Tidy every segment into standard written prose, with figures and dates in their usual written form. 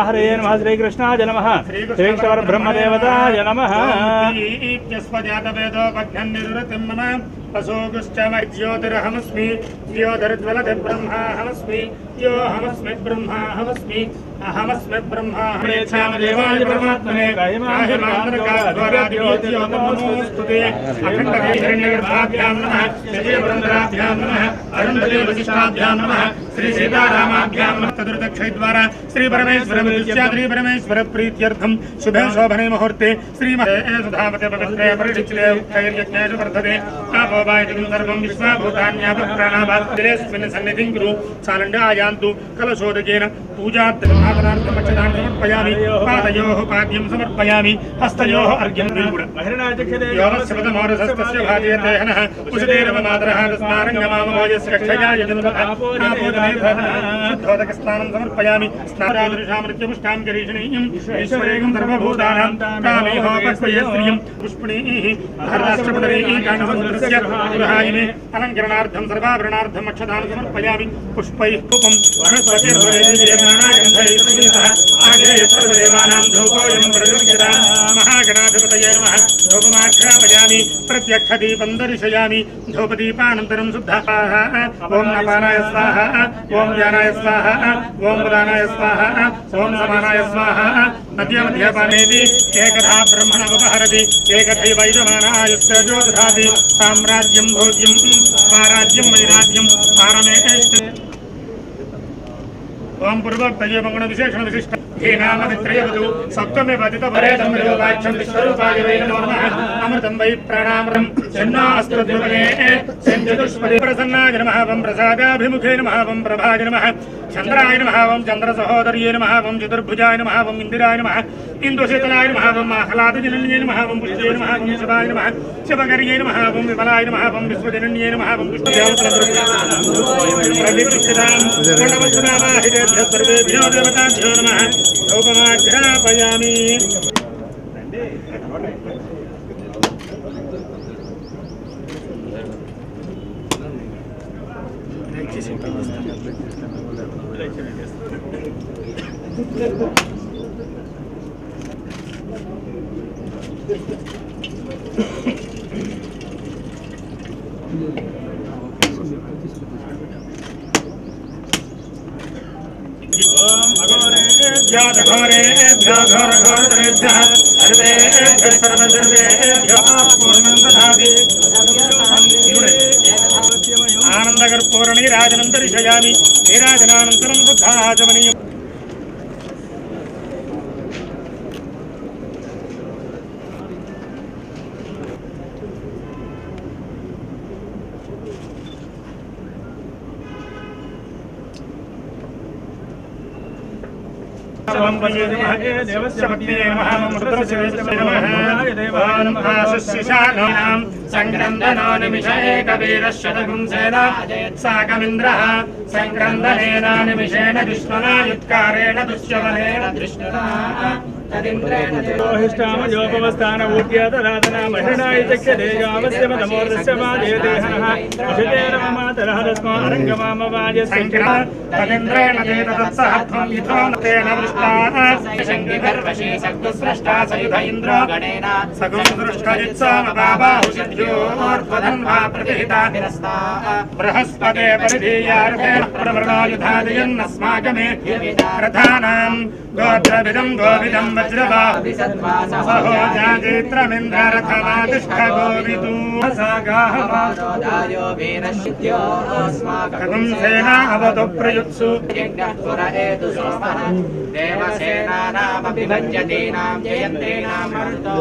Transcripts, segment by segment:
हरे नमः श्रीकृष्णाय नमः श्रीकृष्ण ब्रह्मदेवताय नमः ज्योतिरहमस्मि ज्योतिर्ज्वलति ब्रह्माहमस्मि योऽहमस्मि ब्रह्माहमस्मि अहमस्मि ब्रह्मा देवाय परमात्मने गायमानस्तुते अखण्डहिरण्यगर्भाभ्यां नमः विजयवृन्दराभ्यां नमः अरुन्धतीवशिष्टाभ्यां नमः श्री सीतारामाभ्यां तदुर्दक्षद्वारा श्री परमेश्वर श्री परमेश्वर प्रीत्यर्थं शुभे शोभने मुहूर्ते श्रीमते पवित्रे परिचिले उत्तैर्यज्ञेषु वर्धते आपोवायितं सर्वं विश्वाभूतान्यापप्राणाभास्मिन् सन्निधिं कुरु चालण्डायान्तु कलशोदकेन पूजार्थमक्षदान् समर्पयामि पादयोः पाद्यं समर्पयामि हस्तयोः अर्घ्यं योगस्यपदमोरसस्तस्य भाजयते हनः कुशदेव मातरः तस्मारङ्गमामभोजस्य कक्षया शुद्धोदकस्नानं समर्पयामि स्नानादृशामृत्यपुष्टां गरीषणीयम् ईश्वरेकं सर्वभूतानां कामेहोपस्वये स्त्रियं पुष्पणीः राष्ट्रपतिः काण्डसमुद्रस्य गृहायिने अलङ्करणार्थं सर्वाभरणार्थं अक्षतान् समर्पयामि पुष्पैः धूपं सर्वदेवानां धूपोऽयं प्रयुज्यते महागणाधिपतये नमः धूपमाघ्रापयामि प्रत्यक्षदीपं दर्शयामि धूपदीपानन्तरं शुद्धः ॐ नपानाय स्वाहा ॐ ज्ञानाय स्वाहा ॐ प्रदानाय स्वाहा ॐ समानाय स्वाहा नद्यमध्यपानेति एकधा ब्रह्मणमुपहरति एकथैव यजमानायस्य ज्योतिषादि साम्राज्यं भोज्यं स्वाराज्यं वैराज्यं पारमेष्टि ओम पूर्वोक्तये मंगल विशेषण विशिष्ट हे नाम मित्रयवतु सप्तमे पतित परेदं योगाक्षं विश्वरूपाय वै नमः अमृतं वै प्राणामृतं शन्नास्तुद्वने संचतुष्पदे प्रसन्नाय नमः वं प्रसादाभिमुखे नमः वं प्रभाय नमः चंद्राय नमः वं चंद्रसहोदर्ये नमः वं चतुर्भुजाय नमः वं इंदिराय नमः इंदुशीतलाय नमः वं आह्लादजनन्ये नमः वं पुष्टे नमः वं शिवाय नमः शिवकर्ये नमः वं विमलाय नमः वं विश्वजनन्ये नमः वं पुष्टदेवतां सर्वेभ्यो देवताभ्यो नमः धूपमाघ्रापयामि आनंदकर्पूरणि राजनंतरिषयामि नीराजनानन्तरं शुद्धाचमनीयम् संक्रंदनो निमिष एकवीरशतगुंसेन साकमिन्द्रः संक्रंदनेन निमिषेण दुष्मना युत्कारेण दुष्यबलेन दृष्टता तदिन्द्रेण जोहिष्ठामयोपवस्थान ऊर्ध्यातराधना महिणाय चक्षते यावस्य नमोर्दस्य मादेते हनः अशतेन मातरः तस्मा अरङ्गमामवाय संक्रमः तदिन्द्रेण तेतत्सहत्वं यथो तेन वृष्टाः शङ्किगर्वशी सद्गुस्रष्टा सयुध इन्द्रो गणेन सगुं दृष्टजित्सामबाहुषद्योर्ध्वधन्वा प्रतिहिता बृहस्पते परिधीयार्थे प्रवृणायुधादयन्नस्माकमे रथानां गोत्रविदं गोविदं सेना अवतु प्रयुत्सु देवसेनानामभिभञ्जतीनां जयन्तीनां मरुतो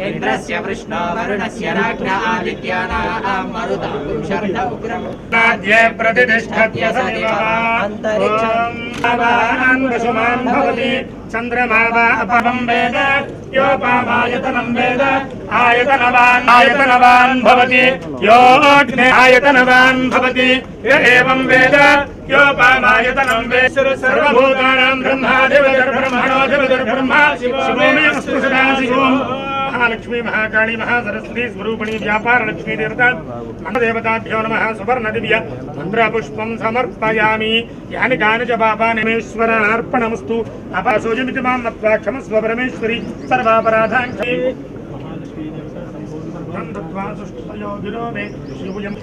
इन्द्रस्य वृष्णो वरुणस्य राज्ञा आदित्यानां मरुतं शर्ध उग्रं राज्ये प्रतिष्ठत्य सदिवः अन्तरिक्षं वसुमान् भवति चंद्रमा वा अपवं वेद योपामायतनं वेद आयतनवान् भवति योऽग्ने आयतनवान् भवति य एवं वेद योपामायतनं वेद सर्वभूतानां ब्रह्माधिपतिर्ब्रह्मणोऽधिपतिर्ब्रह्म ब्रह्मा शिवो मे अस्तु सदा शिवोम महालक्ष्मी महाकाली महासरस्वती स्वरूपिणी व्यापार लक्ष्मी देवता देवताभ्यो नमः सुवर्ण दिव्य मंत्रपुष्पं समर्पयामि यानि कानि च पापानि मेश्वरार्पणमस्तु अपासोजमिति मां मत्वा क्षमस्व परमेश्वरी सर्वापराधान् दत्त्वा सुष्ठुतयो गिरो मे शिवयम्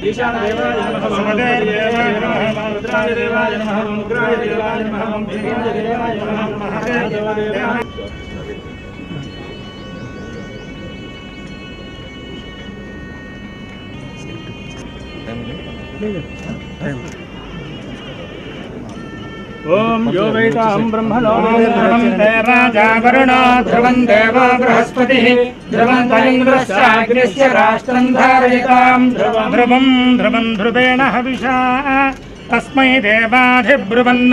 ईशानदेवाय नमः सोमदेवाय नमः रुद्रादेवाय नमः उग्रादेवाय नमः भीमादेवाय नमः महादेवाय ओम यो वैताहं ब्रह्मणोऽध्रुवन्ते राजा वरुणो ध्रुवं देवो बृहस्पतिः ध्रुवं तमिन्द्रश्चाग्निस्य राष्ट्रं धारयतां ध्रुवं ध्रुवं ध्रुवेण हविषा तस्मै देवाधिब्रुवन्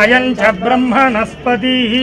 अयं च ब्रह्मणस्पतिः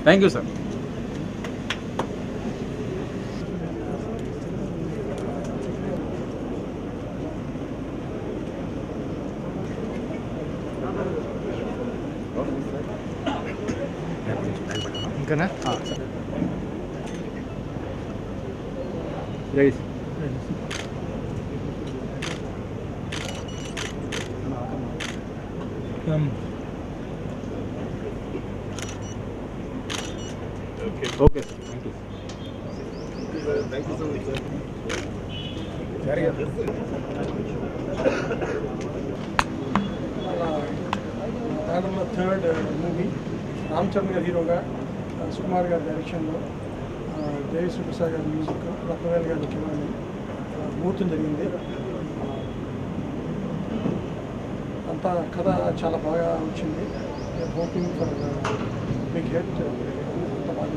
Thank you, sir. Gonna? Yes. Okay, sir. Thank you. Thank you so much, sir. Third movie Ram Charan గారి హీరోగా సుకుమార్ గారి డైరెక్షన్లో దేవిశ్రీ ప్రసాద్ గారి మ్యూజిక్ రత్నవేల్ గారి ముఖ్యమైన ముహూర్తం జరిగింది. అంతా కథ చాలా బాగా వచ్చింది. Hoping for big hit. అంత బాగా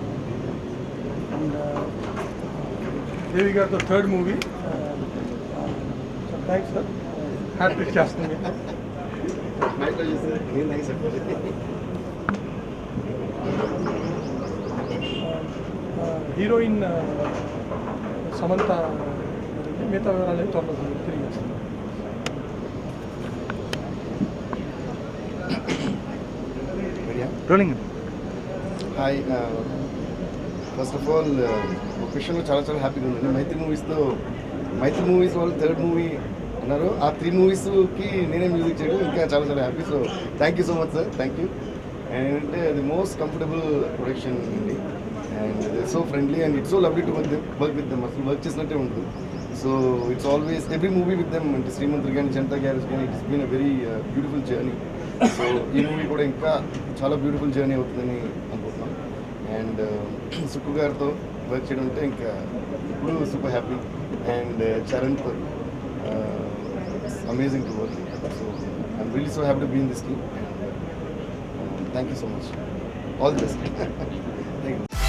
అండ్ దేవి గారితో third movie thanks sir hat trick చేస్తుంది మై ప్లెజర్ సార్. మీరు నైస్ అండి. హీరోయిన్ సమంత మిగతా వివరాలు త్వరలో తిరిగి వస్తాను. Rolling. Hi, first of all ఒక విషయంలో చాలా చాలా హ్యాపీగా ఉందండి. మైత్రి మూవీస్ వాళ్ళు 3rd మూవీ అన్నారు. ఆ 3 మూవీస్కి నేనే మ్యూజిక్ చేయడం ఇంకా చాలా చాలా happy. So thank you so much sir, thank you. And ఏంటంటే అది మోస్ట్ కంఫర్టబుల్ ప్రొడక్షన్ అండి. And so friendly and it's so lovely to work with them. అసలు వర్క్ చేసినట్టే ఉంటుంది. So it's always every movie with them, అంటే శ్రీమంతులు కానీ Janatha Garage కానీ it's been a very beautiful journey. So ఈ మూవీ కూడా ఇంకా చాలా బ్యూటిఫుల్ జర్నీ అవుతుందని అనుకుంటున్నాం. అండ్ సుక్కు గారితో వర్క్ చేయడం అంటే ఇంకా ఇప్పుడు సూపర్ హ్యాపీ. అండ్ చరణ్తో amazing to work. So I'm really so happy to be in this team. And thank you so much. All the best. Thank you.